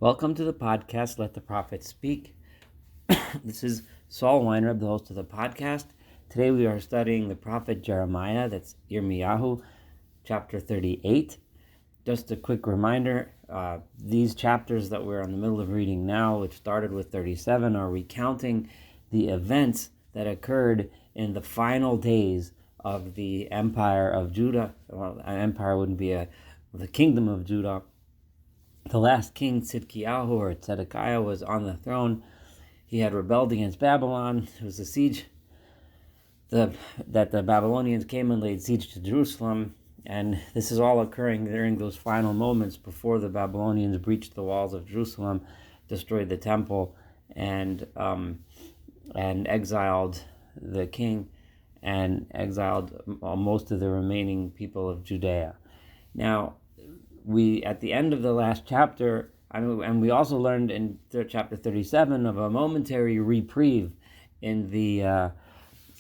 Welcome to the podcast, Let the Prophet Speak. This is Saul Weinreb, the host of the podcast. Today we are studying the prophet Jeremiah, that's Yirmiyahu, chapter 38. Just a quick reminder, these chapters that we're in the middle of reading now, which started with 37, are recounting the events that occurred in the final days of the empire of Judah. Well, an empire wouldn't be the kingdom of Judah. The last king, Zedekiah, or Zedekiah, was on the throne. He had rebelled against Babylon. It was a siege that the Babylonians came and laid siege to Jerusalem. And this is all occurring during those final moments before the Babylonians breached the walls of Jerusalem, destroyed the temple, and exiled the king and exiled most of the remaining people of Judea. Now, we, at the end of the last chapter, and we also learned in chapter 37 of a momentary reprieve in the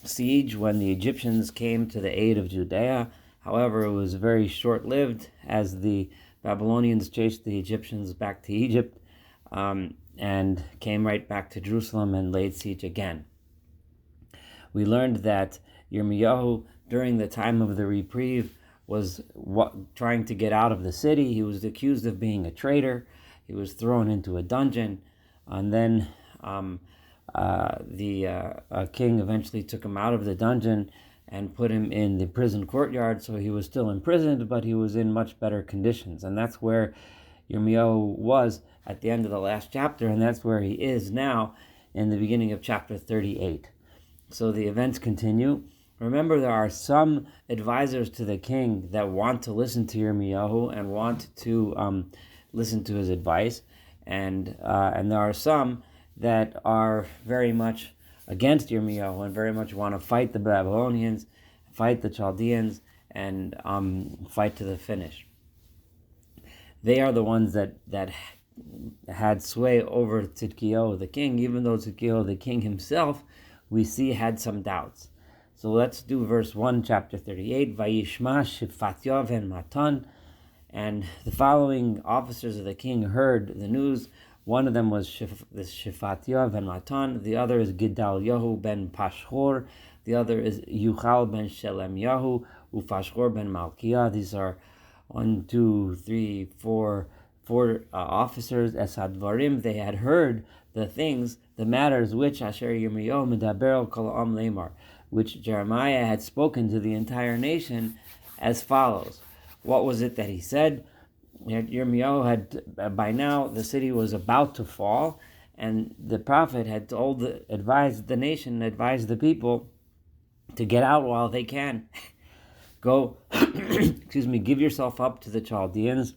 siege when the Egyptians came to the aid of Judea. However, it was very short-lived as the Babylonians chased the Egyptians back to Egypt and came right back to Jerusalem and laid siege again. We learned that Yirmiyahu, during the time of the reprieve, was trying to get out of the city. He was accused of being a traitor. He was thrown into a dungeon, and then the king eventually took him out of the dungeon and put him in the prison courtyard. So he was still imprisoned, but he was in much better conditions, and that's where Yirmiyahu was at the end of the last chapter, and that's where he is now in the beginning of chapter 38. So the events continue. Remember, there are some advisors to the king that want to listen to Yirmiyahu and want to listen to his advice, and there are some that are very much against Yirmiyahu and very much want to fight the Babylonians, fight the Chaldeans, and fight to the finish. They are the ones that had sway over Tzidkiyahu the king, even though Tzidkiyahu the king himself, we see, had some doubts. So let's do verse 1, chapter 38. Vayishma Shefatyav and Matan. And the following officers of the king heard the news. One of them was Shefatyav and Matan. The other is Gedaliyahu ben Pashhor. The other is Yuchal ben Shelemyahu, Ufashhor ben Malkiah. These are 4 officers. Esadvarim. They had heard the things, the matters which Asher Yirmiyahu medaber kol ha'am lemar, which Jeremiah had spoken to the entire nation as follows. What was it that he said? Yirmiyahu had, by now, the city was about to fall, and the prophet had advised the nation, advised the people to get out while they can. Go, give yourself up to the Chaldeans,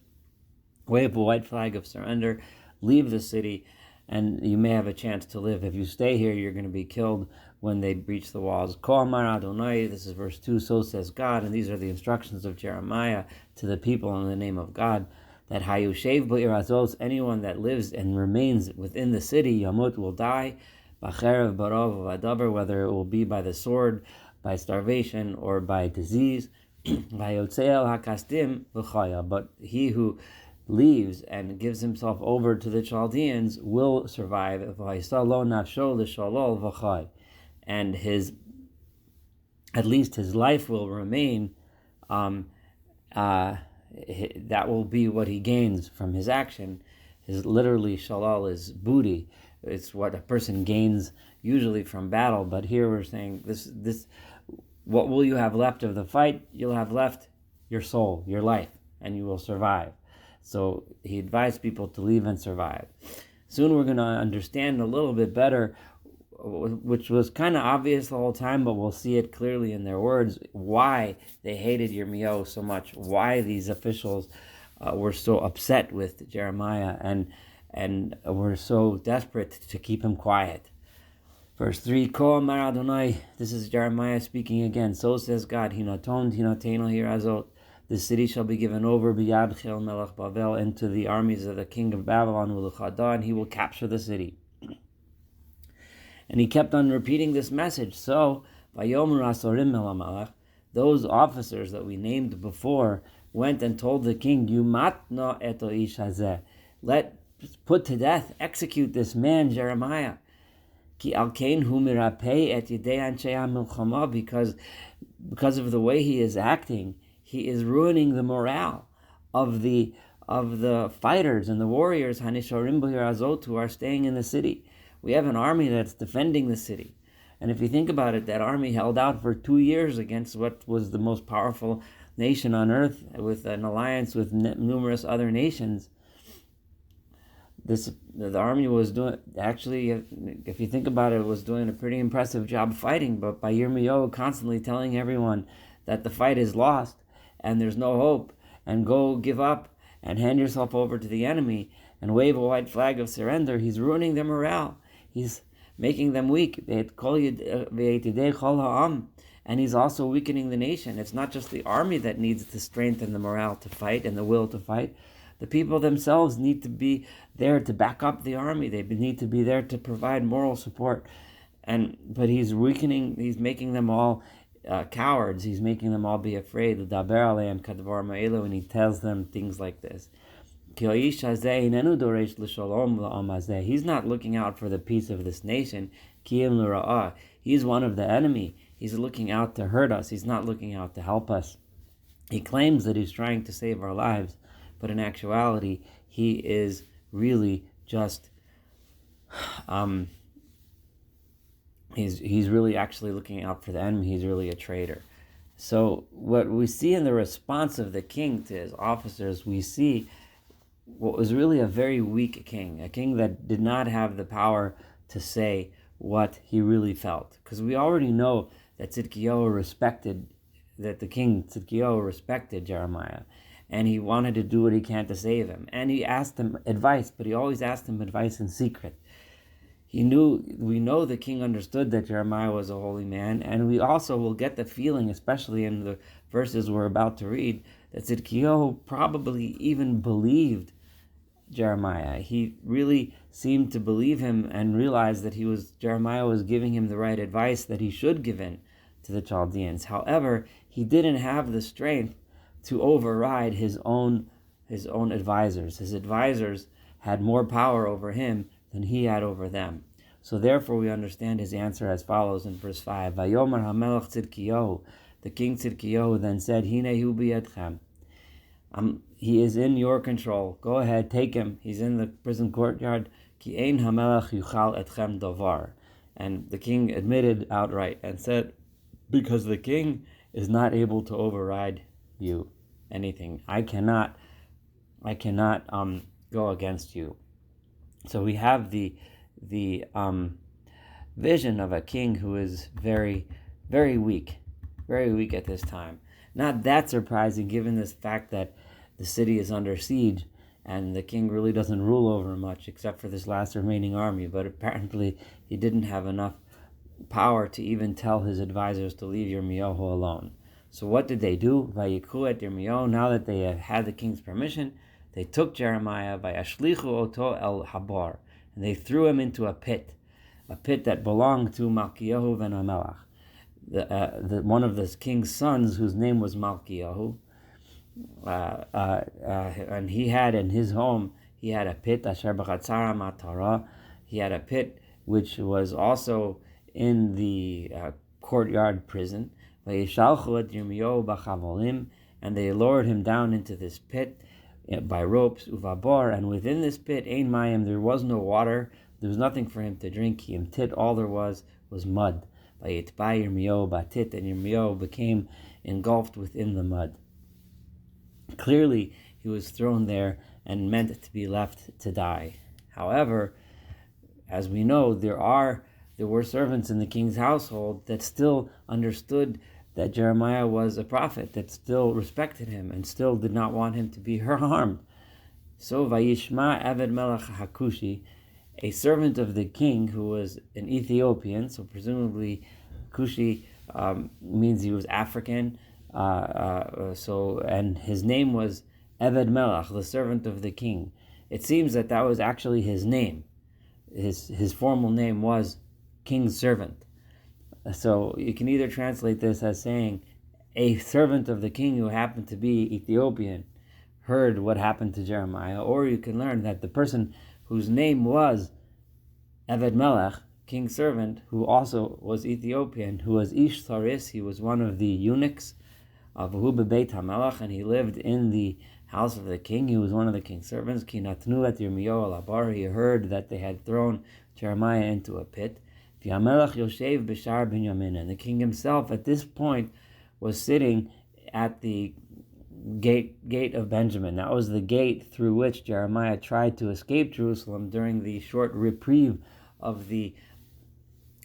wave a white flag of surrender, leave the city, and you may have a chance to live. If you stay here, you're going to be killed when they breach the walls. Ko amar Adonai, this is verse 2, so says God, and these are the instructions of Jeremiah to the people in the name of God, that hayushev ba'ir azos, anyone that lives and remains within the city, yamut, will die, b'cherev barov v'adaber, whether it will be by the sword, by starvation, or by disease, vayotzeel hakastim v'chaya, but he who leaves and gives himself over to the Chaldeans will survive, and at least his life will remain. That will be what he gains from his action. Literally, shalal is booty. It's what a person gains usually from battle. But here we're saying this. What will you have left of the fight? You'll have left your soul, your life, and you will survive. So he advised people to leave and survive. Soon we're going to understand a little bit better, which was kind of obvious the whole time, but we'll see it clearly in their words, why they hated Yirmiyahu so much, why these officials were so upset with Jeremiah and were so desperate to keep him quiet. Verse 3, Ko amar Adonai, this is Jeremiah speaking again, so says God, Hinaton Hinateno Hirazot, the city shall be given over biyad Chel Melech Bavel, into the armies of the king of Babylon, Uluchada, and he will capture the city. And he kept on repeating this message. So, Vayomer Asorim el HaMelech, those officers that we named before, went and told the king, Yumatna eto ish hazeh, let put to death, execute this man, Jeremiah. Because of the way he is acting, he is ruining the morale of the fighters and the warriors who are staying in the city. We have an army that's defending the city. And if you think about it, that army held out for 2 years against what was the most powerful nation on earth, with an alliance with numerous other nations. The army was doing, actually, if you think about it, was doing a pretty impressive job fighting, but by Yirmiyahu constantly telling everyone that the fight is lost and there's no hope, and go give up and hand yourself over to the enemy and wave a white flag of surrender, he's ruining their morale. He's making them weak. And he's also weakening the nation. It's not just the army that needs the strength and the morale to fight and the will to fight. The people themselves need to be there to back up the army. They need to be there to provide moral support. But he's weakening, he's making them all cowards. He's making them all be afraid. And he tells them things like this. He's not looking out for the peace of this nation. He's one of the enemy. He's looking out to hurt us. He's not looking out to help us. He claims that he's trying to save our lives, but in actuality, he is really just, he's really actually looking out for the enemy. He's really a traitor. So what we see in the response of the king to his officers, we see what was really a very weak king, a king that did not have the power to say what he really felt. Because we already know that the king Tzidkiyahu respected Jeremiah, and he wanted to do what he can to save him. And he asked him advice, but he always asked him advice in secret. We know the king understood that Jeremiah was a holy man, and we also will get the feeling, especially in the verses we're about to read, that Tzidkiyahu probably even believed Jeremiah. He really seemed to believe him and realize that Jeremiah was giving him the right advice that he should give in to the Chaldeans. However, he didn't have the strength to override his own advisors. His advisors had more power over him than he had over them. So therefore we understand his answer as follows in verse 5. Vayomer HaMelech Tzidkiyahu, the king Tzidkiyahu then said, Hinehu biyadchem. He is in your control. Go ahead, take him. He's in the prison courtyard. Ki ein HaMelech yuchal etchem davar. And the king admitted outright and said, because the king is not able to override you anything. I cannot go against you. So we have the vision of a king who is very, very weak at this time. Not that surprising given this fact that the city is under siege and the king really doesn't rule over much except for this last remaining army. But apparently he didn't have enough power to even tell his advisors to leave Yirmiyahu alone. So what did they do? Vayikhu et Yirmiyahu, now that they had the king's permission, they took Jeremiah by Ashlichu Oto El Habar, and they threw him into a pit that belonged to Malkiyahu ben Hamelach, one of the king's sons, whose name was Malkiyahu, and he had in his home, he had a pit, Asher B'chatzara Matara, he had a pit which was also in the courtyard prison. Vayishalchu et Yirmiyahu b'chavolim, and they lowered him down into this pit by ropes, uvabor, and within this pit, ein mayim, there was no water, there was nothing for him to drink. Him tit, all there was mud. Vayitba Yirmiyahu batit, and Yirmiyahu became engulfed within the mud. Clearly, he was thrown there and meant to be left to die. However, as we know, there were servants in the king's household that still understood that Jeremiah was a prophet, that still respected him and still did not want him to be harmed. So Vayishma Eved Melech HaKushi, a servant of the king who was an Ethiopian, so presumably Kushi means he was African, and his name was Eved Melech, the servant of the king. It seems that was actually his name. His formal name was king's servant. So you can either translate this as saying a servant of the king who happened to be Ethiopian, heard what happened to Jeremiah, or you can learn that the person whose name was Eved Melech, king's servant, who also was Ethiopian, who was Ish Saris, he was one of the eunuchs of Hu Beit HaMelech, and he lived in the house of the king. He was one of the king's servants. Ki natnu et Yirmiyahu al-Abar. He heard that they had thrown Jeremiah into a pit. V'Hamelech Yoshev b'Shar Binyamin. And the king himself, at this point, was sitting at the gate of Benjamin. That was the gate through which Jeremiah tried to escape Jerusalem during the short reprieve of the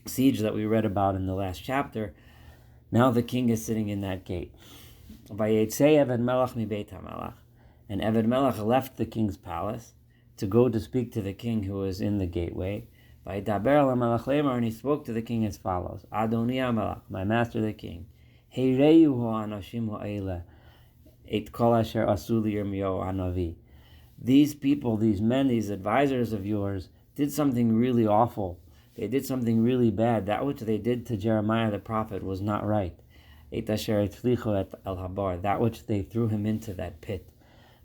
siege that we read about in the last chapter. Now the king is sitting in that gate. Vayetzei Eved Melech mi Beit HaMelech. And Eved Melech left the king's palace to go to speak to the king who was in the gateway. Vayidaber LaMelech Lemar, and he spoke to the king as follows: Adoni HaMelech, my master the king, Heireyu ha'anashim ha'ele et kol asher asu li Yirmiyahu hanavi. These people, these men, these advisors of yours, did something really awful. They did something really bad. That which they did to Jeremiah the prophet was not right. Et asher etlichu et el habar, that which they threw him into that pit.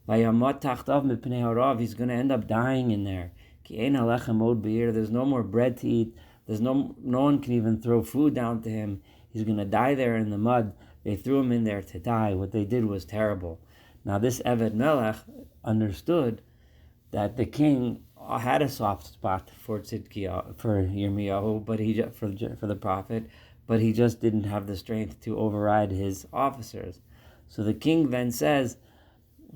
Vayamot tachtav mipnei harav, he's going to end up dying in there. Ki ein halechem od be'ir, there's no more bread to eat. There's no one can even throw food down to him. He's going to die there in the mud. They threw him in there to die. What they did was terrible. Now this Eved Melech understood that the king had a soft spot for Tzidkiah, for Yirmiyahu, but for the prophet, but he just didn't have the strength to override his officers. So the king then says,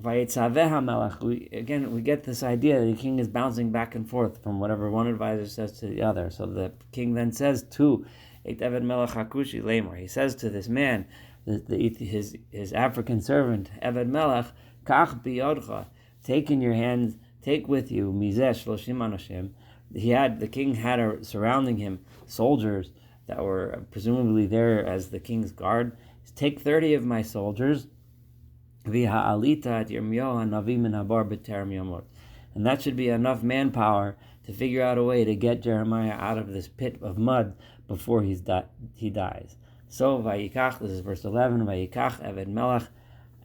Vayetzaveh HaMelech. We get this idea that the king is bouncing back and forth from whatever one advisor says to the other. So the king then says to Et Eved Melech HaKushi Lemar, he says to this man, his African servant, Eved Melech, Kach biyodcha, take in your hands, take with you, Mizeh Shloshim Anoshim. The king had surrounding him soldiers that were presumably there as the king's guard. Take 30 of my soldiers, and that should be enough manpower to figure out a way to get Jeremiah out of this pit of mud before he dies. So, Vayikach, this is verse 11, Vayikach Eved Melech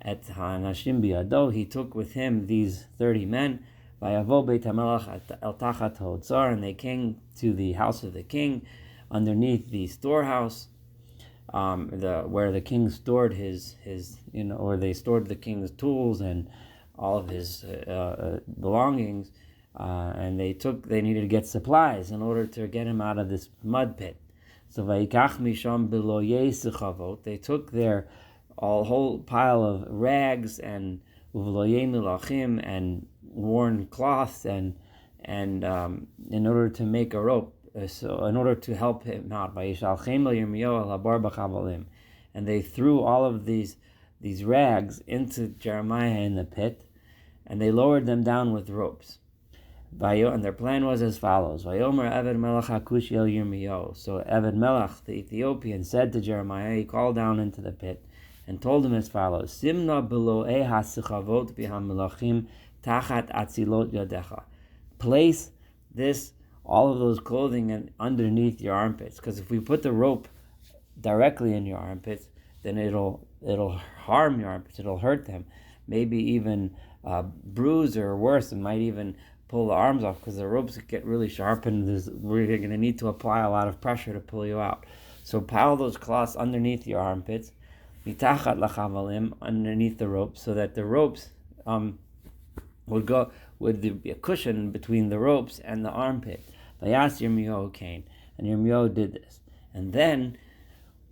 et ha'anashim biyado, he took with him these 30 men, Vayavo Beit HaMelech el tachat ha'otzar, and they came to the house of the king, underneath the storehouse, where the king stored or they stored the king's tools and all of his belongings, and they needed to get supplies in order to get him out of this mud pit. So Vayikach misham beloyei sechavot, they took their whole pile of rags and uvloyei milachim and worn cloths and in order to make a rope. So in order to help him out, and they threw all of these rags into Jeremiah in the pit, and they lowered them down with ropes. And their plan was as follows: Vayomer Eved Melech HaKushi el Yirmiyahu. So Eved Melech, the Ethiopian, said to Jeremiah, he called down into the pit and told him as follows: Simna belo'ei ha'sichavot b'ha'melachim tachat atzilot yadecha. Place all of those clothing underneath your armpits, because if we put the rope directly in your armpits, then it'll harm your armpits, it'll hurt them, maybe even bruise, or worse, it might even pull the arms off, because the ropes get really sharp and we're going to need to apply a lot of pressure to pull you out. So pile those cloths underneath your armpits, mitachat lachavalim, underneath the ropes, so that the ropes would be a cushion between the ropes and the armpit. Vayas Yirmiyahu came, and Yirmiyahu did this. And then,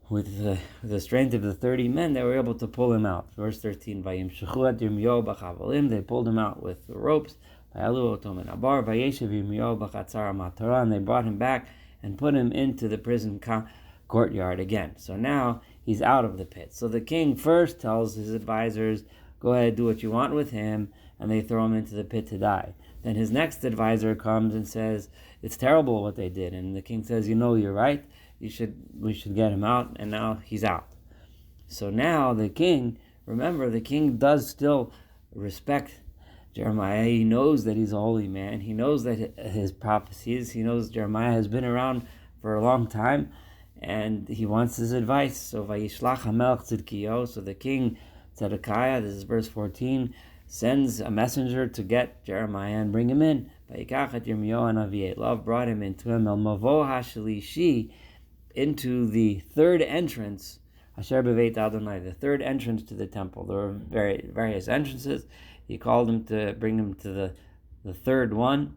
with the strength of the 30 men, they were able to pull him out. Verse 13, Vayimshechu et Yirmiyahu b'chavalim, they pulled him out with the ropes. Vayalu oto min habar, vayeshev Yirmiyahu b'chatzar ha'matara, and they brought him back and put him into the prison courtyard again. So now he's out of the pit. So the king first tells his advisors, go ahead, do what you want with him, and they throw him into the pit to die. Then his next advisor comes and says, it's terrible what they did. And the king says, you're right, we should get him out, and now he's out. So now the king does still respect Jeremiah. He knows that he's a holy man. He knows that his prophecies, he knows Jeremiah has been around for a long time, and he wants his advice. So Vayishlach HaMelech Tzidkiah, so the king Zedekiah, this is verse 14, sends a messenger to get Jeremiah and bring him in. Love brought him into him, El Mavo HaShalishi, into the third entrance, Asher Beveit Adonai, the third entrance to the temple. There were various entrances. He called him to bring him to the third one.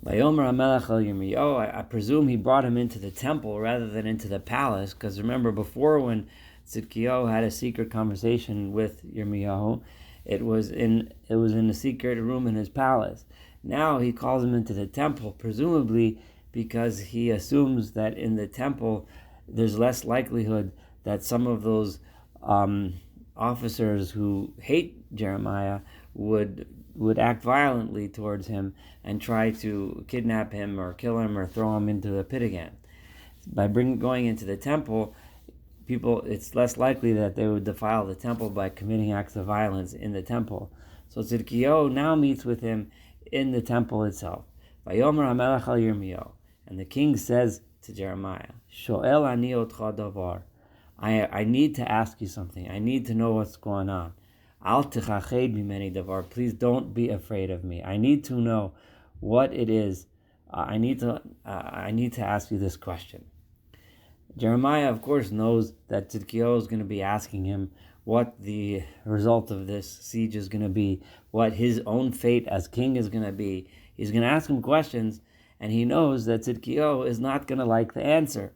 I presume he brought him into the temple rather than into the palace, because remember before when Zedekiah had a secret conversation with Yirmiyahu, it was in a secret room in his palace. Now he calls him into the temple, presumably because he assumes that in the temple there's less likelihood that some of those officers who hate Jeremiah would act violently towards him and try to kidnap him or kill him or throw him into the pit again. By going into the temple, it's less likely that they would defile the temple by committing acts of violence in the temple. So Zedekiah now meets with him in the temple itself. Vayomer HaMelech al Yirmiyahu, and the king says to Jeremiah, Shoel ani otcha davar, I need to ask you something. I need to know what's going on. Al techached mimeni davar, please don't be afraid of me. I need to know what it is. I need to ask you this question. Jeremiah, of course, knows that Zedekiah is going to be asking him what the result of this siege is going to be, what his own fate as king is going to be. He's going to ask him questions, and he knows that Zedekiah is not going to like the answer.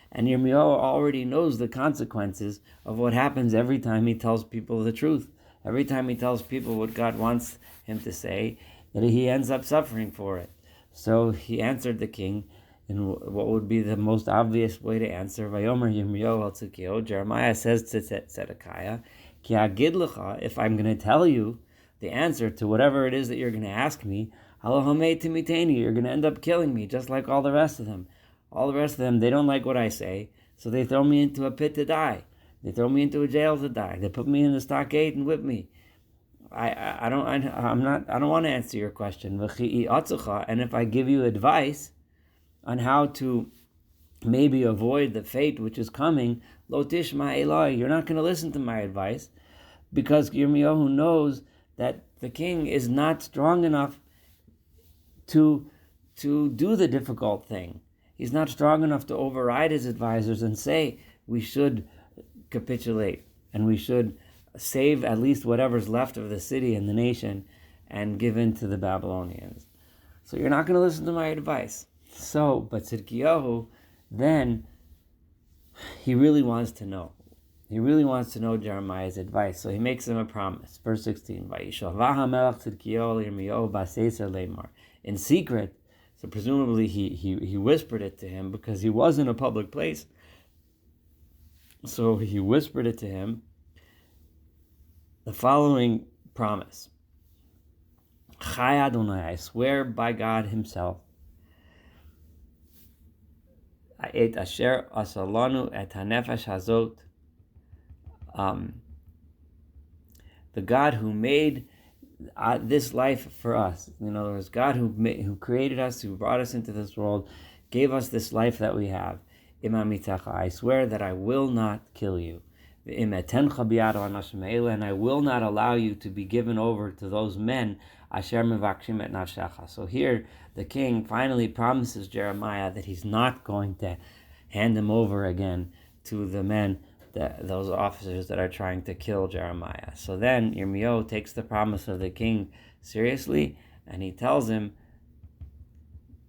And Yirmiyahu already knows the consequences of what happens every time he tells people the truth. Every time he tells people what God wants him to say, that he ends up suffering for it. So he answered the king in what would be the most obvious way to answer. Vayomer Yirmiyahu al Zedekiah, Jeremiah says to Zedekiah, Ki agid lecha, if I'm going to tell you the answer to whatever it is that you're going to ask me, Halohomei timiteni, you're going to end up killing me, just like all the rest of them. All the rest of them, they don't like what I say, so they throw me into a pit to die. They throw me into a jail to die. They put me in the stockade and whip me. I don't want to answer your question. And if I give you advice on how to maybe avoid the fate which is coming, lo tishma eloi, you're not going to listen to my advice, because Yirmiyahu knows that the king is not strong enough to do the difficult thing. He's not strong enough to override his advisors and say we should capitulate and we should save at least whatever's left of the city and the nation and give in to the Babylonians. So you're not going to listen to my advice. But Zedekiah, then, he really wants to know. He really wants to know Jeremiah's advice. So he makes him a promise. Verse 16, in secret. So presumably he whispered it to him because he was in a public place. So he whispered it to him. The following promise. Chai Adonai, I swear by God himself. Et asher asalanu et hanefesh hazot. The God who made this life for us. In other words, God who created us, who brought us into this world, gave us this life that we have. I swear that I will not kill you. And I will not allow you to be given over to those men. So here, the king finally promises Jeremiah that he's not going to hand him over again to the men, those officers that are trying to kill Jeremiah. So then Yirmiyahu takes the promise of the king seriously, and he tells him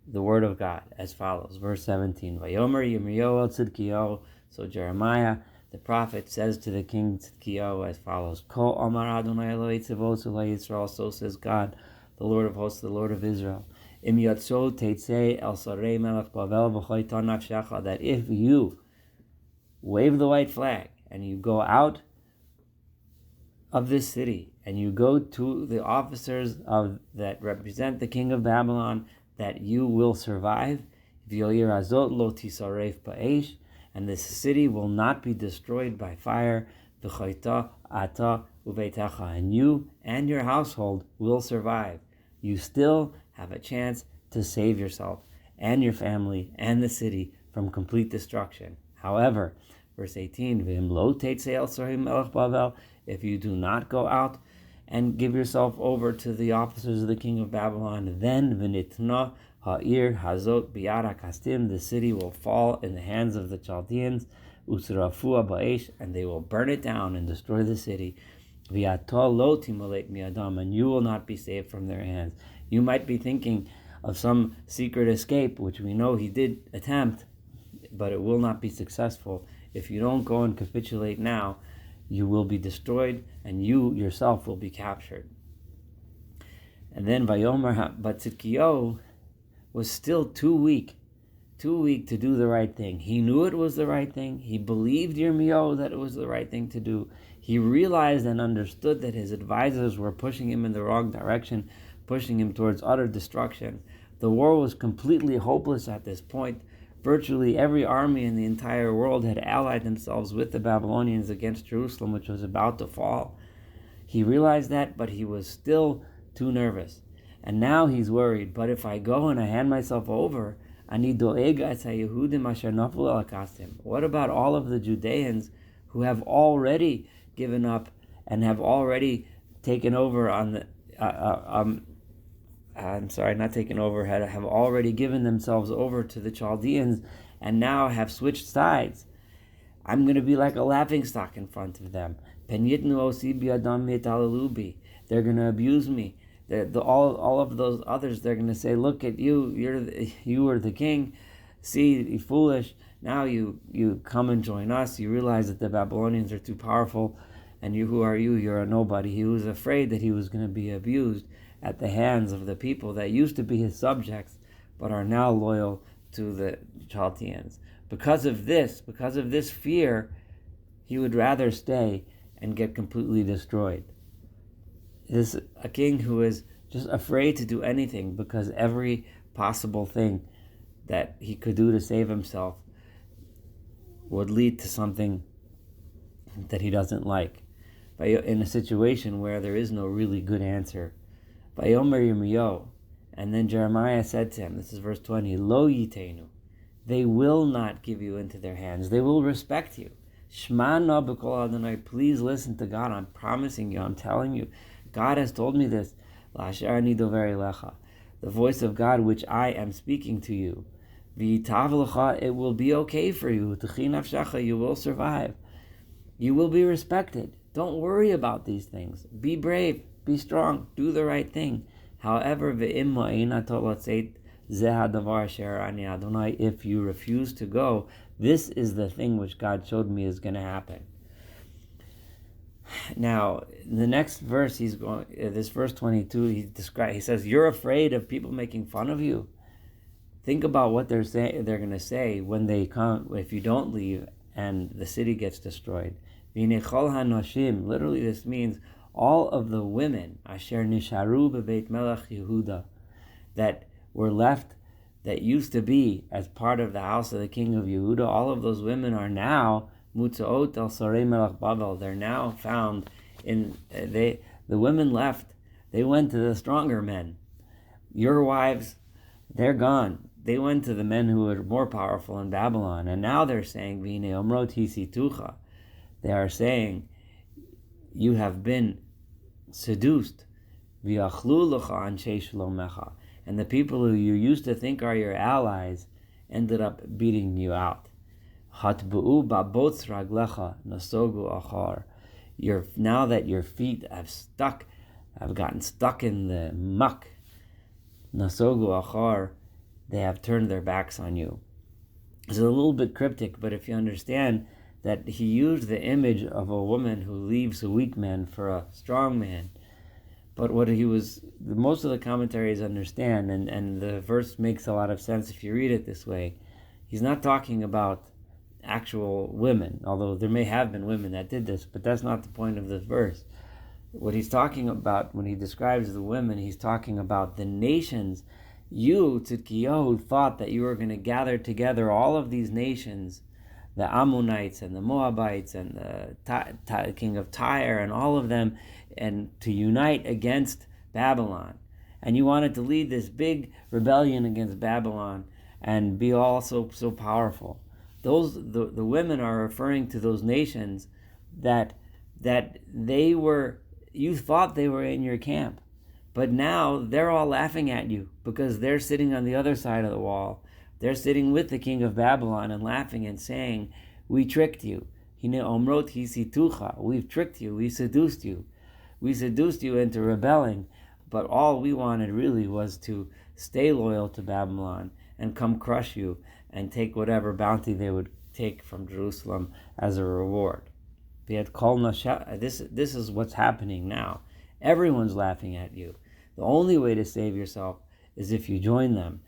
the word of God as follows. Verse 17. Vayomer Yirmiyahu el Tzidkiyahu. So Jeremiah, the prophet, says to the king Tzidkiyahu as follows. Ko Amar Adonai Eloi Tzivos Eloi Yisrael. So says God, the Lord of hosts, the Lord of Israel. Im Yatso Teitzei El Sarei Melech Bavel V'choitan Nafshecha. That if you wave the white flag and you go out of this city and you go to the officers that represent the king of Babylon, that you will survive. And this city will not be destroyed by fire. And you and your household will survive. You still have a chance to save yourself and your family and the city from complete destruction. However, verse 18, if you do not go out and give yourself over to the officers of the king of Babylon, then v'nitna ha'ir hazot biyad hakasdim, the city will fall in the hands of the Chaldeans, usrafua ba'esh, and they will burn it down and destroy the city. V'yatol lo timalek mi'adam, and you will not be saved from their hands. You might be thinking of some secret escape, which we know he did attempt, but it will not be successful. If you don't go and capitulate now, you will be destroyed, and you yourself will be captured. And then Vayomer, but Tzidkiyahu was still too weak to do the right thing. He knew it was the right thing. He believed Yirmiyahu that it was the right thing to do. He realized and understood that his advisors were pushing him in the wrong direction, pushing him towards utter destruction. The war was completely hopeless at this point. Virtually every army in the entire world had allied themselves with the Babylonians against Jerusalem, which was about to fall. He realized that, but he was still too nervous. And now he's worried, but if I go and I hand myself over, what about all of the Judeans who have already given up and have already taken over on the have already given themselves over to the Chaldeans and now have switched sides. I'm going to be like a laughingstock in front of them. They're going to abuse me. All of those others, they're going to say, look at you, you were the king. See, you're foolish. Now you come and join us. You realize that the Babylonians are too powerful, and who are you? You're a nobody. He was afraid that he was going to be abused at the hands of the people that used to be his subjects, but are now loyal to the Chaldeans. Because of this fear, he would rather stay and get completely destroyed. Is a king who is just afraid to do anything because every possible thing that he could do to save himself would lead to something that he doesn't like. In a situation where there is no really good answer. Vayomer Yirmiyahu, and then Jeremiah said to him, this is verse 20, Lo yitenu, they will not give you into their hands. They will respect you. Shma na b'kol Adonai, please listen to God. I'm promising you, I'm telling you. God has told me this. L'asher ani dover elecha, the voice of God which I am speaking to you. V'yitav lecha, it will be okay for you. T'chi nafshecha, you will survive. You will be respected. Don't worry about these things. Be brave. Be strong. Do the right thing. However, if you refuse to go, this is the thing which God showed me is going to happen. Now, the next verse, this verse 22, he says, you're afraid of people making fun of you. Think about what they're going to say when they come, if you don't leave and the city gets destroyed. Literally, this means all of the women asher nisharu bebeit melech Yehuda that were left, that used to be as part of the house of the king of Yehuda, all of those women are now mutzaot el sorei melech Babel. They're now found in the women left. They went to the stronger men. Your wives, they're gone. They went to the men who were more powerful in Babylon, and now they're saying v'hinei omrot hisitucha. They are saying, you have been seduced. And the people who you used to think are your allies ended up beating you out. Now that your feet have gotten stuck in the muck, they have turned their backs on you. It's a little bit cryptic, but if you understand that he used the image of a woman who leaves a weak man for a strong man. But most of the commentaries understand, and the verse makes a lot of sense if you read it this way. He's not talking about actual women, although there may have been women that did this, but that's not the point of this verse. What he's talking about when he describes the women, he's talking about the nations. You, Tzidkiyahu, thought that you were going to gather together all of these nations, the Ammonites and the Moabites and the king of Tyre and all of them, and to unite against Babylon. And you wanted to lead this big rebellion against Babylon and be also so powerful. The women are referring to those nations that that you thought they were in your camp, but now they're all laughing at you because they're sitting on the other side of the wall. They're sitting with the king of Babylon and laughing and saying, we tricked you. We've tricked you. We seduced you. We seduced you into rebelling. But all we wanted really was to stay loyal to Babylon and come crush you and take whatever bounty they would take from Jerusalem as a reward. This is what's happening now. Everyone's laughing at you. The only way to save yourself is if you join them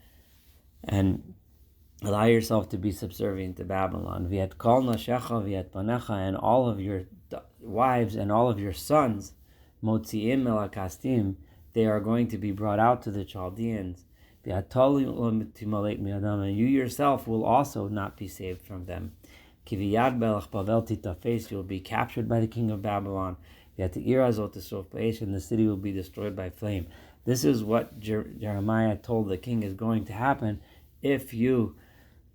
and allow yourself to be subservient to Babylon. And all of your wives and all of your sons, motziim elakastim, they are going to be brought out to the Chaldeans. And you yourself will also not be saved from them. You'll be captured by the king of Babylon. And the city will be destroyed by flame. This is what Jeremiah told the king is going to happen if you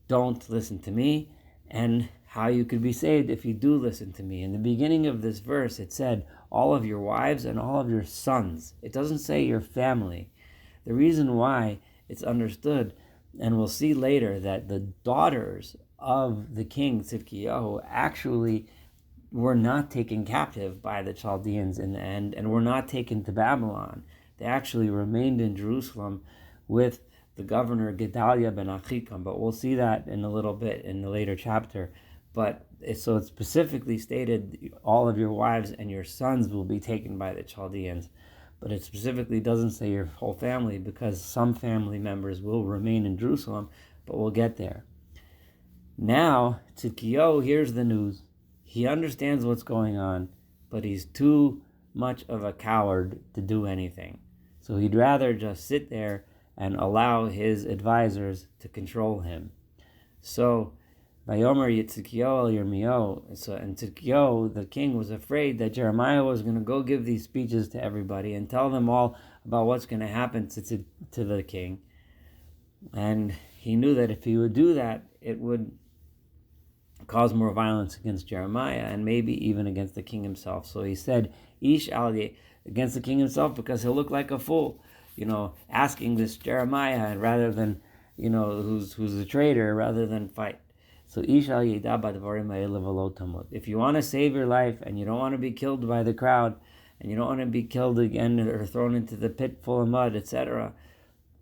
don't listen to me, and how you could be saved if you do listen to me. In the beginning of this verse, it said, all of your wives and all of your sons. It doesn't say your family. The reason why it's understood, and we'll see later, that the daughters of the king Zedekiah actually were not taken captive by the Chaldeans in the end, and were not taken to Babylon. They actually remained in Jerusalem with the governor Gedaliah ben Achikam, but we'll see that in a little bit in the later chapter. But so it's specifically stated, all of your wives and your sons will be taken by the Chaldeans. But it specifically doesn't say your whole family, because some family members will remain in Jerusalem, but we'll get there. Now, Tzidkiyahu hears the news. He understands what's going on, but he's too much of a coward to do anything. So he'd rather just sit there and allow his advisors to control him. So, Vayomer Tzidkiyahu Yirmiyahu. And Tzidkiyahu, the king, was afraid that Jeremiah was going to go give these speeches to everybody and tell them all about what's going to happen to the king. And he knew that if he would do that, it would cause more violence against Jeremiah and maybe even against the king himself. So he said, Ish Ali, against the king himself, because he'll look like a fool, asking this Jeremiah rather than, who's a traitor, rather than fight. So if you want to save your life and you don't want to be killed by the crowd, and you don't want to be killed again or thrown into the pit full of mud, etc.,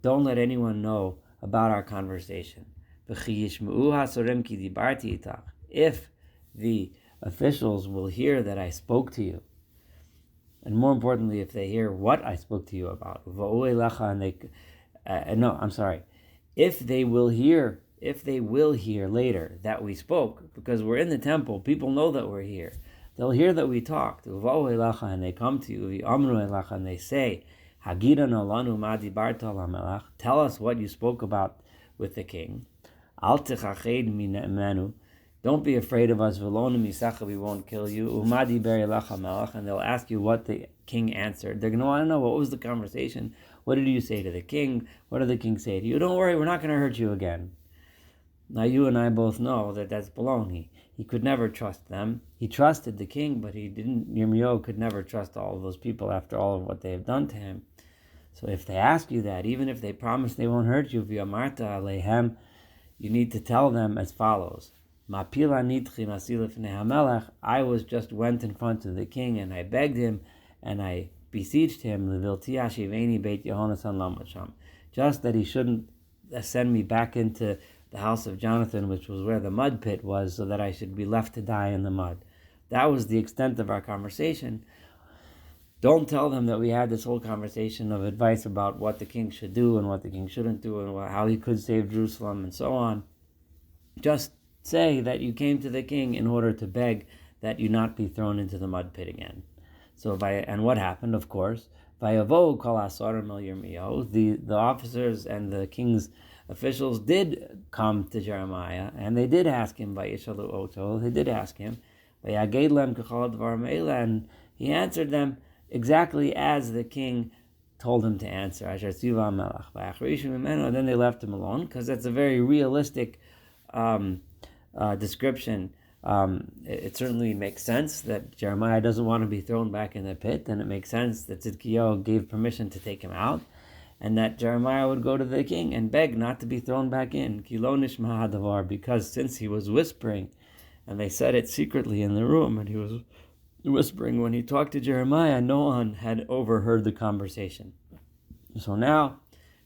don't let anyone know about our conversation. If the officials will hear that I spoke to you, and more importantly, if they hear what I spoke to you about, if they will hear later that we spoke, because we're in the temple, people know that we're here. They'll hear that we talked, and they come to you, and they say, tell us what you spoke about with the king. Don't be afraid of us, we won't kill you. And they'll ask you what the king answered. They're going to want to know, what was the conversation? What did you say to the king? What did the king say to you? Don't worry, we're not going to hurt you again. Now you and I both know that that's baloney. He could never trust them. He trusted the king, but Yirmiyahu could never trust all of those people after all of what they have done to him. So if they ask you that, even if they promise they won't hurt you, you need to tell them as follows. I went in front of the king and I begged him and I beseeched him just that he shouldn't send me back into the house of Jonathan, which was where the mud pit was, so that I should be left to die in the mud. That was the extent of our conversation. Don't tell them that we had this whole conversation of advice about what the king should do and what the king shouldn't do and how he could save Jerusalem and so on. Just say that you came to the king in order to beg that you not be thrown into the mud pit again. And what happened, of course, the officers and the king's officials did come to Jeremiah, and they did ask him, they did ask him, and he answered them exactly as the king told him to answer. And then they left him alone, because that's a very realistic description It certainly makes sense that Jeremiah doesn't want to be thrown back in the pit, and it makes sense that Zedekiah gave permission to take him out, and that Jeremiah would go to the king and beg not to be thrown back in, because since he was whispering, and they said it secretly in the room, and he was whispering when he talked to Jeremiah, no one had overheard the conversation. So now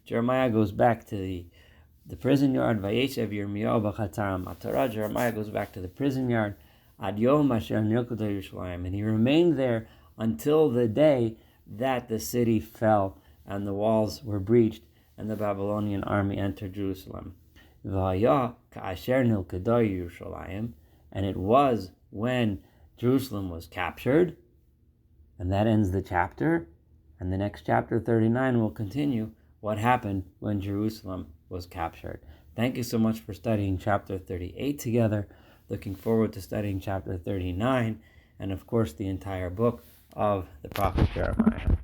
Jeremiah goes back to the prison yard. Vayeshev Yirmiyahu b'chatzar Matara. Jeremiah goes back to the prison yard. Ad yom asher nilkuta Yerushalayim, and he remained there until the day that the city fell and the walls were breached and the Babylonian army entered Jerusalem. V'haya ka'asher nilkuta Yerushalayim, and it was when Jerusalem was captured, and that ends the chapter. And the next chapter, 39, will continue what happened when Jerusalem was captured. Thank you so much for studying chapter 38 together. Looking forward to studying chapter 39 and, of course, the entire book of the prophet Jeremiah.